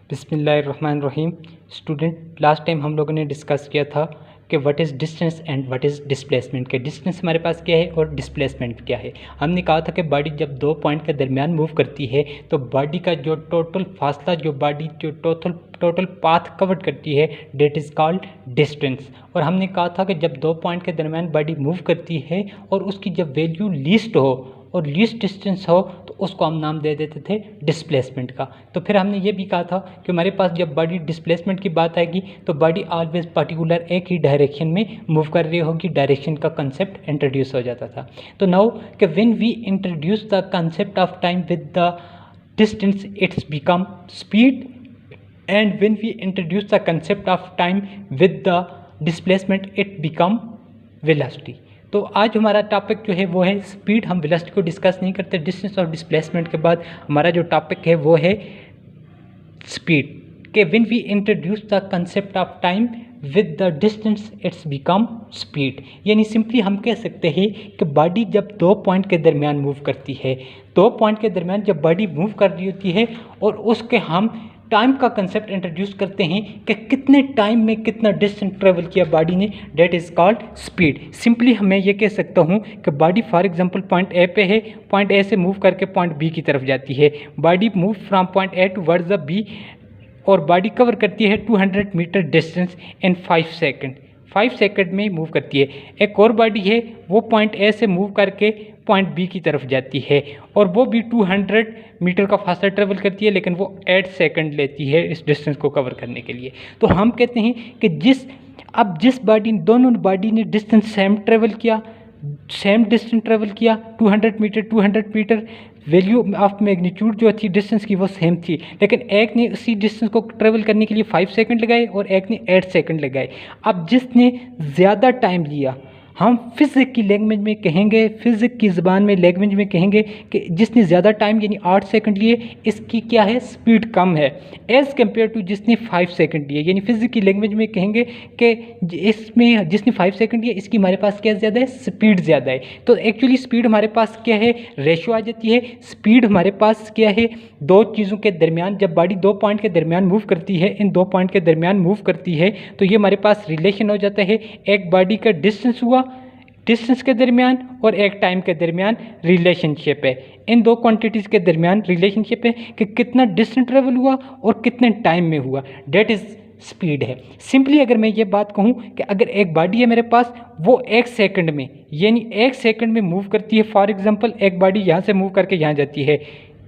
बिस्मिल्लाहिर्रहमानिर्रहीम। Student, last time हम लोगों ने डिस्कस किया था कि what is distance and what is displacement. के डिस्टेंस हमारे पास क्या है और डिस्प्लेसमेंट क्या है। हमने कहा था कि बॉडी जब दो पॉइंट के दरमियान मूव करती है तो बॉडी का जो टोटल फासला, जो बॉडी जो टोटल पाथ कवर करती है, डेट इज़ कॉल्ड डिस्टेंस। और हमने कहा था कि जब दो पॉइंट के दरमियान बॉडी मूव करती है और उसकी जब वैल्यू लीस्ट हो और लीस्ट डिस्टेंस हो तो उसको हम नाम दे देते थे डिस्प्लेसमेंट का। तो फिर हमने ये भी कहा था कि हमारे पास जब बॉडी डिस्प्लेसमेंट की बात आएगी तो बॉडी ऑलवेज पर्टिकुलर एक ही डायरेक्शन में मूव कर रही होगी, डायरेक्शन का कंसेप्ट इंट्रोड्यूस हो जाता था। तो नाउ कि when we introduce the concept of time with the distance it's become speed, and when we introduce the concept of time with the displacement it become velocity. तो आज हमारा topic जो है वो है स्पीड। हम वेलोसिटी को डिस्कस नहीं करते। डिस्टेंस और डिस्प्लेसमेंट के बाद हमारा जो टॉपिक है वो है स्पीड। के when we introduce the concept of time with the distance it's become speed. यानी सिंपली हम कह सकते हैं कि बॉडी जब दो पॉइंट के दरमियान मूव करती है, दो पॉइंट के दरमियान जब बॉडी मूव कर रही होती है और उसके हम टाइम का कंसेप्ट इंट्रोड्यूस करते हैं कि कितने टाइम में कितना डिस्टेंस ट्रेवल किया बॉडी ने, that is called speed. Simply मैं ये कह सकता हूँ कि body for example point A पे है, पॉइंट ए से मूव करके पॉइंट बी की तरफ जाती है। Body move from point A towards the B और बॉडी कवर करती है 200 metre distance in 5 second. 5 second में मूव करती है। एक और बॉडी है वो पॉइंट ए से मूव करके पॉइंट बी की तरफ जाती है और वो भी 200 मीटर का फासला ट्रेवल करती है, लेकिन वो 8 सेकंड लेती है इस डिस्टेंस को कवर करने के लिए। तो हम कहते हैं कि जिस बॉडी, दोनों बॉडी ने डिस्टेंस सेम डिस्टेंस ट्रेवल किया 200 मीटर, वैल्यू ऑफ मैग्नीट्यूड जो थी डिस्टेंस की वो सेम थी, लेकिन एक ने उसी डिस्टेंस को ट्रेवल करने के लिए 5 सेकंड लगाए और एक ने 8 सेकंड लगाए। अब जिसने ज़्यादा टाइम लिया, हम फिज़िक्स की लैंग्वेज में कहेंगे, फिज़िक्स की ज़बान में लैंग्वेज में कहेंगे कि जिसने ज़्यादा टाइम यानी 8 सेकंड लिए, इसकी क्या है, स्पीड कम है एज़ कम्पेयर टू जिसने 5 सेकंड लिए। यानी फिज़िक्स की लैंग्वेज में कहेंगे कि इसमें जिसने 5 सेकंड लिए इसकी हमारे पास क्या ज़्यादा है, स्पीड ज़्यादा है। तो एक्चुअली स्पीड हमारे पास क्या है, रेशो आ जाती है। स्पीड हमारे पास क्या है, दो चीज़ों के दरमियान, जब बॉडी दो पॉइंट के दरमियान मूव करती है, इन दो पॉइंट के दरमियान मूव करती है तो ये हमारे पास रिलेशन हो जाता है। एक बॉडी का डिस्टेंस हुआ, डिस्टेंस के दरमियान, और एक टाइम के दरमियान रिलेशनशिप है। इन दो क्वांटिटीज़ के दरमियान रिलेशनशिप है कि कितना डिस्टेंस ट्रेवल हुआ और कितने टाइम में हुआ, डेट इज़ स्पीड है। सिंपली अगर मैं ये बात कहूँ कि अगर एक बॉडी है मेरे पास, वो 1 सेकंड में, यानी 1 सेकंड में मूव करती है। फॉर एग्जांपल एक बॉडी यहाँ से मूव करके यहाँ जाती है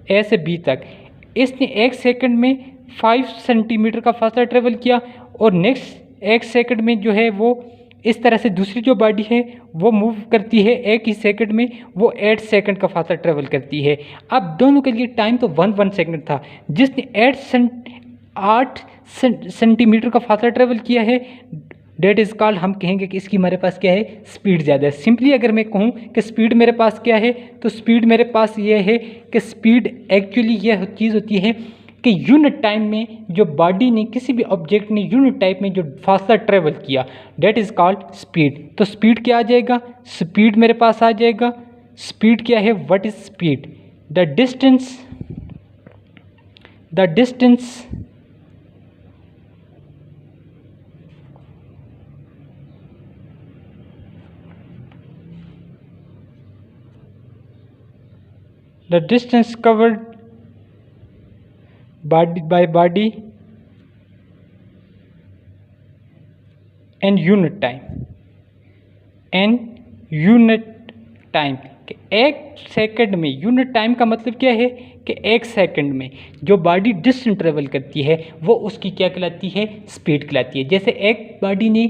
ए से बी तक, इसने 1 सेकंड में 5 सेंटीमीटर का फासला ट्रेवल किया और नेक्स्ट 1 सेकंड में जो है वो इस तरह से दूसरी जो बॉडी है वो मूव करती है 1 ही सेकंड में, वो 8 सेकंड का फासला ट्रेवल करती है। अब दोनों के लिए टाइम तो 1 सेकंड था। जिसने 8 सेंटीमीटर का फासला ट्रेवल किया है, डेट इज़ कॉल्ड, हम कहेंगे कि इसकी हमारे पास क्या है, स्पीड ज़्यादा है। सिंपली अगर मैं कहूँ कि स्पीड मेरे पास क्या है, तो स्पीड मेरे पास ये है कि स्पीड एक्चुअली यह चीज़ होती है कि यूनिट टाइम में जो बॉडी ने, किसी भी ऑब्जेक्ट ने यूनिट टाइम में जो फासला ट्रेवल किया, डेट इज़ कॉल्ड स्पीड। तो स्पीड क्या आ जाएगा, स्पीड मेरे पास आ जाएगा। स्पीड क्या है, what is speed, the distance covered by body and unit time कि 1 सेकंड में, यूनिट टाइम का मतलब क्या है कि 1 सेकंड में जो बॉडी डिस्टेंस ट्रेवल करती है वो उसकी क्या कहलाती है, स्पीड कहलाती है। जैसे एक बॉडी ने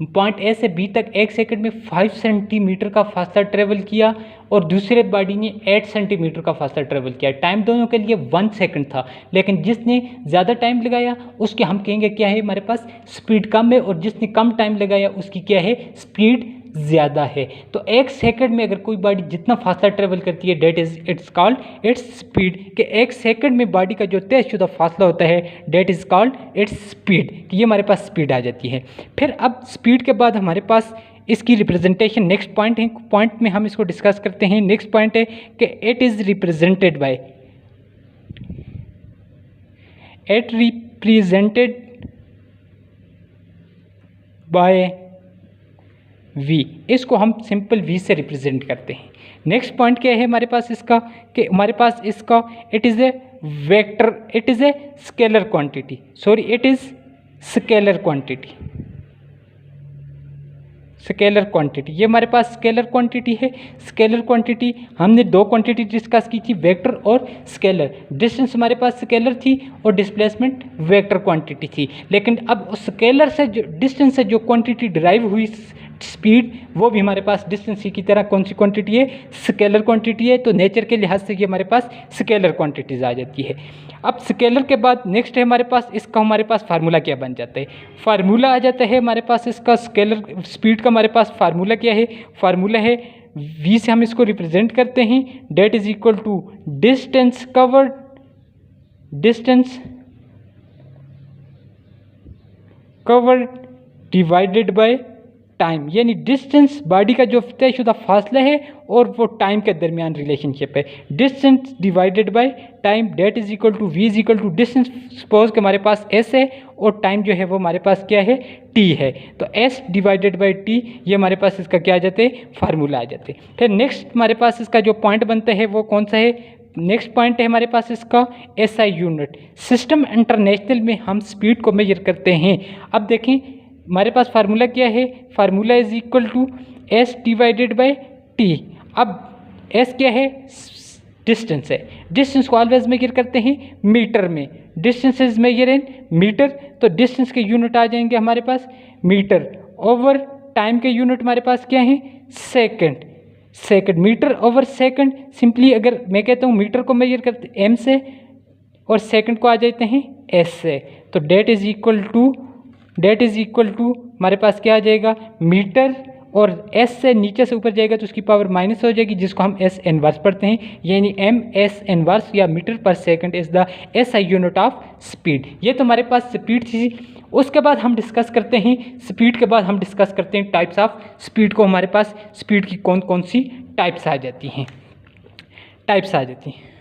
पॉइंट ए से बी तक 1 सेकंड में 5 सेंटीमीटर का फासला ट्रेवल किया और दूसरे बॉडी ने 8 सेंटीमीटर का फासला ट्रेवल किया। टाइम दोनों के लिए 1 सेकंड था, लेकिन जिसने ज़्यादा टाइम लगाया उसके हम कहेंगे क्या है, हमारे पास स्पीड कम है, और जिसने कम टाइम लगाया उसकी क्या है, स्पीड ज़्यादा है। तो 1 सेकंड में अगर कोई बॉडी जितना फासला ट्रेवल करती है, that is it's called its speed. कि 1 सेकंड में बॉडी का जो तयशुदा फासला होता है, that is called its speed, कि ये हमारे पास स्पीड आ जाती है। फिर अब स्पीड के बाद हमारे पास इसकी रिप्रेजेंटेशन, नेक्स्ट पॉइंट है, पॉइंट में हम इसको डिस्कस करते हैं। नेक्स्ट पॉइंट है कि it is represented by at represented by v, इसको हम सिंपल v से रिप्रेजेंट करते हैं। नेक्स्ट पॉइंट क्या है हमारे पास इसका, कि हमारे पास इसका it is a vector, it is a scalar quantity, sorry it is scalar quantity, scalar quantity, ये हमारे पास स्केलर क्वांटिटी है। स्केलर क्वांटिटी हमने दो क्वांटिटी डिस्कस की थी, वेक्टर और स्केलर। डिस्टेंस हमारे पास स्केलर थी और डिस्प्लेसमेंट वेक्टर क्वांटिटी थी। लेकिन अब स्केलर से जो डिस्टेंस से जो क्वांटिटी डिराइव हुई स्पीड, वो भी हमारे पास डिस्टेंस की तरह कौन सी क्वांटिटी है, स्केलर क्वांटिटी है। तो नेचर के लिहाज से ये हमारे पास स्केलर क्वांटिटीज आ जाती है। अब स्केलर के बाद नेक्स्ट है हमारे पास इसका, हमारे पास फार्मूला क्या बन जाता है, फार्मूला आ जाता है हमारे पास इसका स्केलर स्पीड का। हमारे पास फार्मूला क्या है, फार्मूला है v से हम इसको रिप्रेजेंट करते हैं, that is equal to distance covered, distance covered divided by time, यानी डिस्टेंस बॉडी का जो तयशुदा फासला है और वो टाइम के दरमियान रिलेशनशिप है। Distance divided by time, that is equal to V is equal to distance, suppose कि हमारे पास एस है और टाइम जो है वो हमारे पास क्या है, टी है। तो एस डिवाइडेड बाय टी, ये हमारे पास इसका क्या आ जाते हैं, फार्मूला आ जाते हैं। फिर नेक्स्ट हमारे पास इसका जो पॉइंट बनता है वो कौन सा है, नेक्स्ट पॉइंट है हमारे पास इसका एसआई यूनिट। सिस्टम इंटरनेशनल में हम स्पीड को मेजर करते हैं। अब देखें हमारे पास फार्मूला क्या है, formula is equal to S divided by T. अब एस क्या है, डिस्टेंस है, डिस्टेंस को ऑलवेज मेजर करते हैं मीटर में, distance is measure in metre. तो डिस्टेंस के यूनिट आ जाएंगे हमारे पास मीटर, ओवर टाइम के यूनिट हमारे पास क्या है, second, second, metre over second. Simply अगर मैं कहता हूँ मीटर को मेजर करते एम से और सेकंड को आ जाते हैं एस से, तो डेट इज इक्वल टू हमारे पास क्या आ जाएगा, मीटर, और एस से नीचे से ऊपर जाएगा तो उसकी पावर माइनस हो जाएगी, जिसको हम एस इनवर्स पढ़ते हैं, यानी एम एस इनवर्स या मीटर पर second is the S I unit of speed. ये तो हमारे पास स्पीड थी। उसके बाद हम डिस्कस करते हैं स्पीड के बाद हम डिस्कस करते हैं टाइप्स ऑफ स्पीड को। हमारे पास स्पीड की कौन कौन सी टाइप्स आ जाती हैं, टाइप्स आ जाती हैं।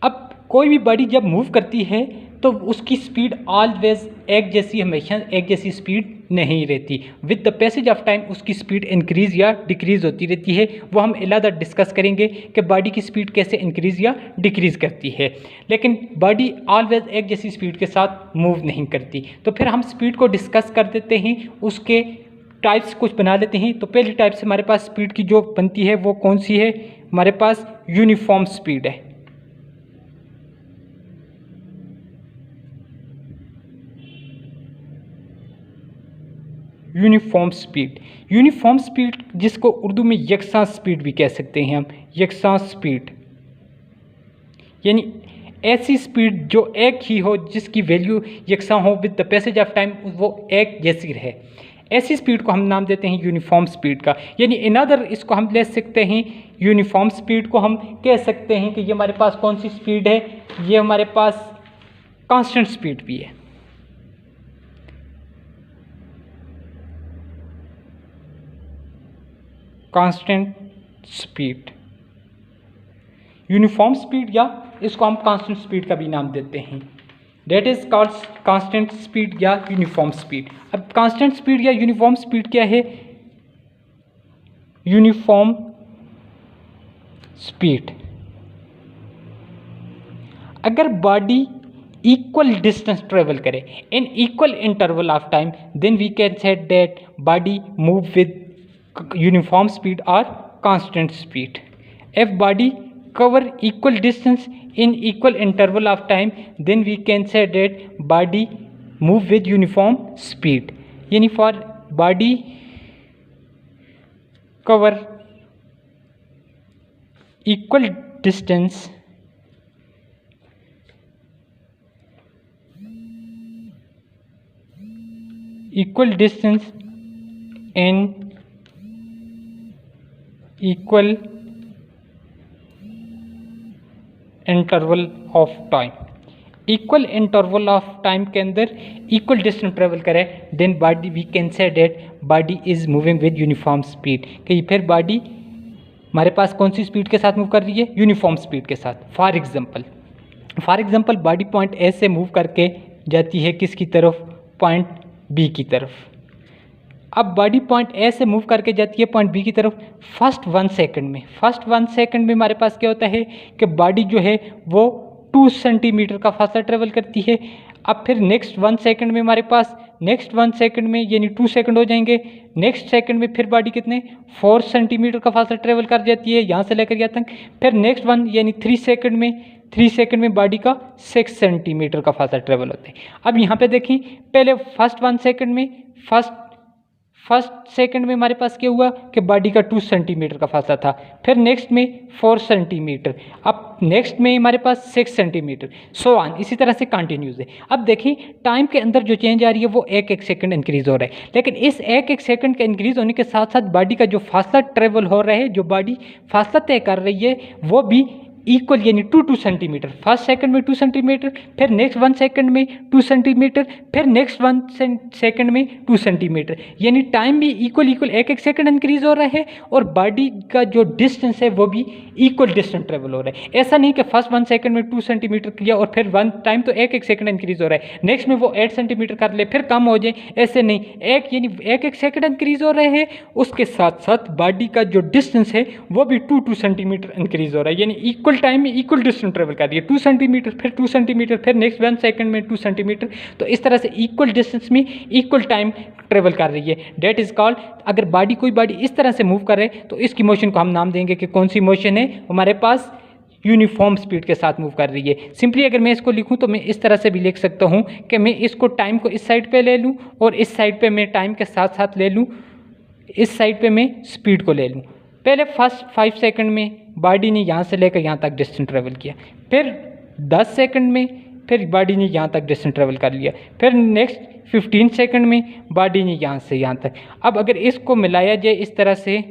अब कोई भी बॉडी जब मूव करती है तो उसकी स्पीड ऑलवेज एक जैसी, हमेशा एक जैसी स्पीड नहीं रहती। With the passage of time उसकी स्पीड इंक्रीज या डिक्रीज होती रहती है। वो हम अलग डिस्कस करेंगे कि बॉडी की स्पीड कैसे इंक्रीज या डिक्रीज करती है। लेकिन बॉडी ऑलवेज एक जैसी स्पीड के साथ मूव नहीं करती। तो फिर हम स्पीड को डिस्कस कर देते हैं, उसके टाइप्स कुछ बना लेते हैं। तो पहली टाइप से हमारे पास स्पीड की जो बनती है वो कौन सी है, हमारे पास यूनिफॉर्म स्पीड है। यूनिफॉर्म स्पीड, यूनिफॉर्म स्पीड जिसको उर्दू में यकसा स्पीड भी कह सकते हैं हम, यकसा स्पीड, यानी ऐसी स्पीड जो एक ही हो, जिसकी वैल्यू यकसा हो, with the passage of time वो एक जैसी रहे। ऐसी स्पीड को हम नाम देते हैं यूनिफॉर्म स्पीड का। यानी इन अदर इसको हम ले सकते हैं, यूनिफॉर्म स्पीड को हम कह सकते हैं कि ये हमारे पास कौन सी स्पीड है, ये हमारे पास कांस्टेंट स्पीड भी है। कांस्टेंट स्पीड, यूनिफॉर्म स्पीड, या इसको हम कांस्टेंट स्पीड का भी नाम देते हैं। That is called constant speed या यूनिफॉर्म स्पीड। अब कांस्टेंट स्पीड या यूनिफॉर्म स्पीड क्या है, यूनिफॉर्म स्पीड अगर बॉडी इक्वल डिस्टेंस ट्रेवल करे in equal interval of time, then we can say that body move with uniform speed or constant speed. If body cover equal distance in equal interval of time, then we can say that body move with uniform speed. यानी for body cover equal distance in equal interval of time, equal interval of time के अंदर equal distance travel करे, then body we can say that body is moving with uniform speed. कि फिर body हमारे पास कौन सी speed के साथ मूव कर रही है? यूनिफॉर्म स्पीड के साथ। For example body point A से मूव करके जाती है किसकी तरफ? पॉइंट बी की तरफ। अब बॉडी पॉइंट ए से मूव करके जाती है पॉइंट बी की तरफ फर्स्ट 1 सेकंड में हमारे पास क्या होता है कि बॉडी जो है वो 2 सेंटीमीटर का फासला ट्रेवल करती है। अब फिर नेक्स्ट 1 सेकंड में हमारे पास नेक्स्ट 1 सेकंड में यानी 2 सेकंड हो जाएंगे, नेक्स्ट सेकंड में फिर बॉडी कितने 4 सेंटीमीटर का फासला ट्रेवल कर जाती है यहाँ से लेकर यहाँ तक। फिर नेक्स्ट 1 यानी 3 सेकंड में बॉडी का 6 सेंटीमीटर का फासला ट्रेवल होता है। अब यहाँ पे देखें, पहले फर्स्ट 1 सेकंड में फर्स्ट सेकंड में हमारे पास क्या हुआ कि बॉडी का 2 सेंटीमीटर का फासला था, फिर नेक्स्ट में 4 सेंटीमीटर, अब नेक्स्ट में हमारे पास 6 सेंटीमीटर, सो ऑन, इसी तरह से कंटिन्यूस है। अब देखिए टाइम के अंदर जो चेंज आ रही है वो एक सेकंड इंक्रीज हो रहा है, लेकिन इस एक सेकंड के इंक्रीज होने के साथ साथ बॉडी का जो फासला ट्रेवल हो रहा है, जो बॉडी फासला तय कर रही है वो भी इक्वल यानी 2 सेंटीमीटर। फर्स्ट सेकंड में 2 सेंटीमीटर, फिर नेक्स्ट 1 सेकंड में 2 सेंटीमीटर, फिर नेक्स्ट 1 सेकंड में 2 सेंटीमीटर, यानी टाइम भी इक्वल एक सेकंड इंक्रीज हो रहा है और बॉडी का जो डिस्टेंस है वो भी इक्वल डिस्टेंस ट्रेवल हो रहा है। ऐसा नहीं कि फर्स्ट 1 सेकंड में 2 सेंटीमीटर किया और फिर वन टाइम तो एक सेकंड इंक्रीज हो रहा है, नेक्स्ट में वो 8 सेंटीमीटर कर ले फिर कम हो जाए, ऐसे नहीं, एक सेकंड इंक्रीज हो रहे हैं, उसके साथ साथ बॉडी का जो डिस्टेंस है वो भी 2 सेंटीमीटर इंक्रीज हो रहा है, यानी इक्वल टाइम में इक्वल डिस्टेंस ट्रेवल कर रही है। 2 सेंटीमीटर फिर 2 सेंटीमीटर फिर नेक्स्ट 1 सेकंड में 2 सेंटीमीटर, तो इस तरह से इक्वल डिस्टेंस में इक्वल टाइम ट्रेवल कर रही है। डेट इज कॉल्ड, अगर कोई बॉडी इस तरह से मूव कर रहे हैं तो इसकी मोशन को हम नाम देंगे कि कौन सी मोशन है हमारे पास यूनिफॉर्म स्पीड के साथ मूव कर रही है। सिंपली अगर मैं इसको लिखूं तो मैं इस तरह से भी लिख सकता हूं कि मैं इसको टाइम को इस साइड पे ले लूं और इस साइड पे मैं टाइम के साथ साथ ले लूं, इस साइड पे मैं स्पीड को ले लूं। पहले फर्स्ट 5 सेकंड में बॉडी ने यहाँ से लेकर यहाँ तक डिस्टेंस ट्रेवल किया, फिर 10 सेकंड में फिर बॉडी ने यहाँ तक डिस्टेंस ट्रेवल कर लिया, फिर नेक्स्ट 15 सेकंड में बॉडी ने यहाँ से यहाँ तक। अब अगर इसको मिलाया जाए इस तरह से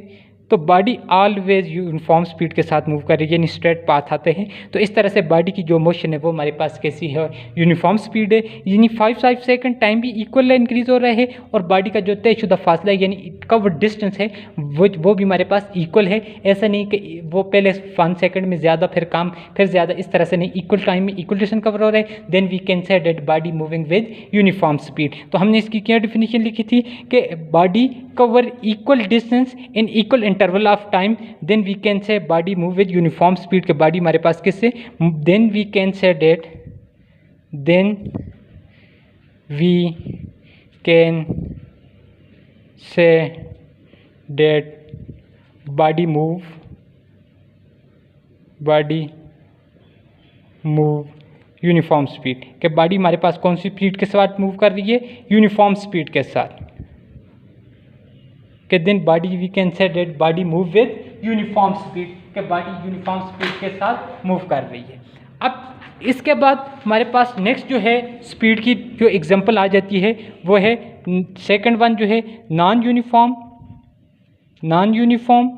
तो बॉडी ऑलवेज यूनिफॉर्म स्पीड के साथ मूव कर रही है, यानी स्ट्रेट पाथ आते हैं। तो इस तरह से बॉडी की जो मोशन है वो हमारे पास कैसी है? यूनिफॉर्म स्पीड है, यानी 5 सेकंड टाइम भी इक्वल इंक्रीज हो रहा है और बॉडी का जो तयशुदा फासला है यानी कवर डिस्टेंस है वो भी हमारे पास इक्वल है। ऐसा नहीं कि वो पहले 1 सेकंड में ज़्यादा फिर कम फिर ज़्यादा, इस तरह से नहीं, इक्वल टाइम में इक्वल डिस्टेंस कवर हो रहा है। Then we can say that body moving with uniform speed. तो हमने इसकी क्या डेफिनेशन लिखी थी कि body cover equal distance in equal interval of time, then we can say body move with uniform speed के बॉडी हमारे पास किससे, then we can say that body move uniform speed के बॉडी हमारे पास कौन सी स्पीड के साथ मूव कर रही है? यूनिफॉर्म स्पीड के साथ। के then body we can say that body move with uniform speed के बॉडी यूनिफॉर्म स्पीड के साथ मूव कर रही है। अब इसके बाद हमारे पास नेक्स्ट जो है स्पीड की जो एग्जांपल आ जाती है वो है सेकंड वन जो है नॉन यूनिफॉर्म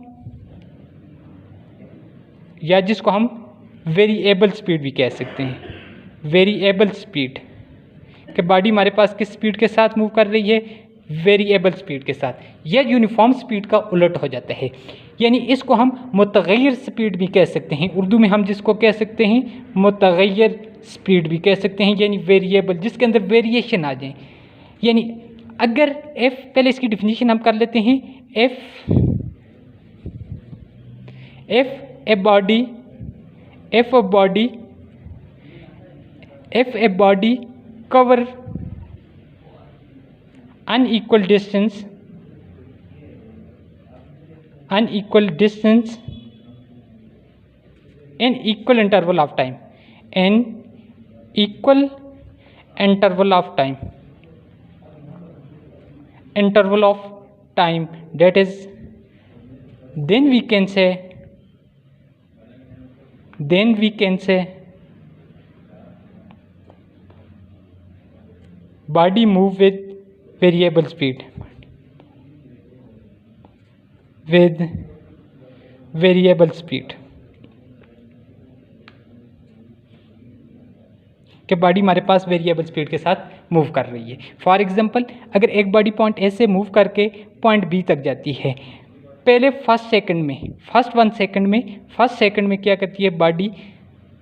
या जिसको हम वेरिएबल स्पीड भी कह सकते हैं। वेरिएबल स्पीड के बॉडी हमारे पास किस स्पीड के साथ मूव कर रही है? वेरिएबल स्पीड के साथ। यह यूनिफॉर्म स्पीड का उलट हो जाता है, यानी इसको हम मुतगय्यर स्पीड भी कह सकते हैं। उर्दू में हम जिसको कह सकते हैं मुतगय्यर स्पीड भी कह सकते हैं, यानी वेरिएबल जिसके अंदर वेरिएशन आ जाए। यानी अगर एफ, पहले इसकी डिफिनीशन हम कर लेते हैं। F a body cover unequal distance in equal interval of time, that is then we can say body move with variable speed के बॉडी हमारे पास वेरिएबल स्पीड के साथ मूव कर रही है। फॉर एग्जांपल अगर एक बॉडी पॉइंट ए से मूव करके पॉइंट बी तक जाती है, पहले फर्स्ट सेकंड में क्या करती है बॉडी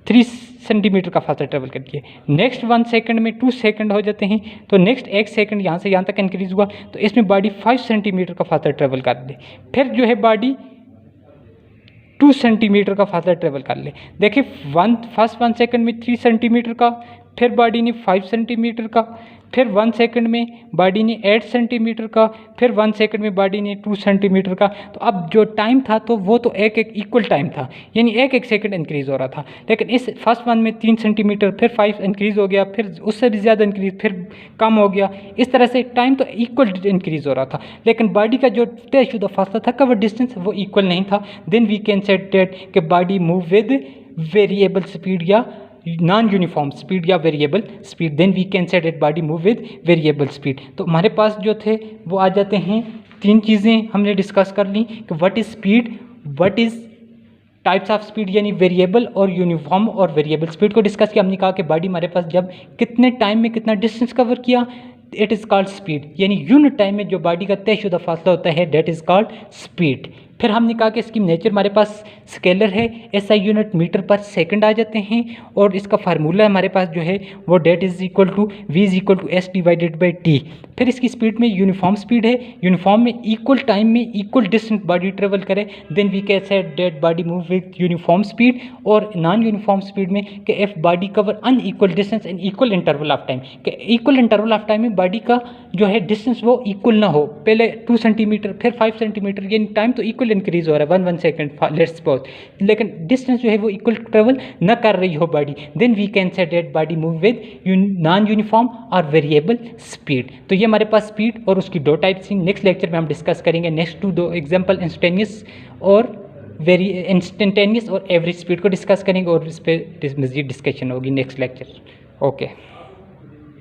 3 सेंटीमीटर का फासला ट्रेवल करती है। नेक्स्ट 1 सेकंड में 2 सेकंड हो जाते हैं, तो नेक्स्ट 1 सेकंड यहाँ से यहाँ तक इंक्रीज़ हुआ, तो इसमें बॉडी 5 सेंटीमीटर का फासला ट्रेवल कर ले। फिर जो है बॉडी 2 सेंटीमीटर का फासला ट्रेवल कर ले। देखिए फर्स्ट 1 सेकंड में 3 सेंटीमीटर का, फिर बॉडी ने 5 सेंटीमीटर का, फिर 1 सेकंड में बॉडी ने 8 सेंटीमीटर का, फिर 1 सेकंड में बॉडी ने 2 सेंटीमीटर का। तो अब जो टाइम था तो वो तो एक इक्वल टाइम था, यानी एक सेकंड इंक्रीज़ हो रहा था। लेकिन इस फर्स्ट वन में 3 सेंटीमीटर, फिर 5 इंक्रीज़ हो गया, फिर उससे भी ज़्यादा इंक्रीज़, फिर कम हो गया। इस तरह से टाइम तो इक्वल इंक्रीज़ हो रहा था, लेकिन बॉडी का जो तयशुदा फासला था, कवर डिस्टेंस, वो इक्वल नहीं था। Then we can said that कि body move with variable speed या नॉन यूनिफॉर्म स्पीड या variable speed. Then we can say that body move with variable speed. तो हमारे पास जो थे वो आ जाते हैं 3 चीज़ें हमने डिस्कस कर ली कि what is speed, what is types of speed, यानी वेरिएबल और यूनिफॉर्म और वेरिएबल स्पीड को डिस्कस किया। हमने कहा कि बॉडी हमारे पास जब कितने टाइम में कितना डिस्टेंस कवर किया, इट इज़ कॉल्ड स्पीड, यानी यूनिट टाइम में जो बॉडी का तयशुदा फासला होता है, डेट इज़ कॉल्ड स्पीड। फिर हमने कहा कि इसकी नेचर हमारे पास स्केलर है, SI यूनिट मीटर पर सेकंड आ जाते हैं, और इसका फार्मूला हमारे पास जो है वो that is equal to V is equal to S divided by T। फिर इसकी स्पीड में यूनिफॉर्म स्पीड है, यूनिफॉर्म में इक्वल टाइम में इक्वल डिस्टेंस बॉडी ट्रेवल करे, then we can say that body move with uniform speed. और non uniform speed में कि if body cover unequal distance in equal interval of time, कि equal interval of time में body का जो है distance वो इक्वल ना हो, पहले 2 सेंटीमीटर फिर 5 सेंटीमीटर, यानी टाइम तो इक्वल इंक्रीज हो रहा है 1 सेकंड लेट्स सपोज, लेकिन डिस्टेंस जो है वो इक्वल ट्रेवल न कर रही हो body, then we can say that body move with non uniform और वेरिएबल स्पीड। तो ये हमारे पास स्पीड और उसकी 2 टाइप्स हैं। नेक्स्ट लेक्चर में हम डिस्कस करेंगे नेक्स्ट 2 एग्जाम्पल, इंस्टेंटेनियस और एवरेज स्पीड को डिस्कस करेंगे, और इस पर मज़ीद डिस्कशन होगी नेक्स्ट लेक्चर। ओके।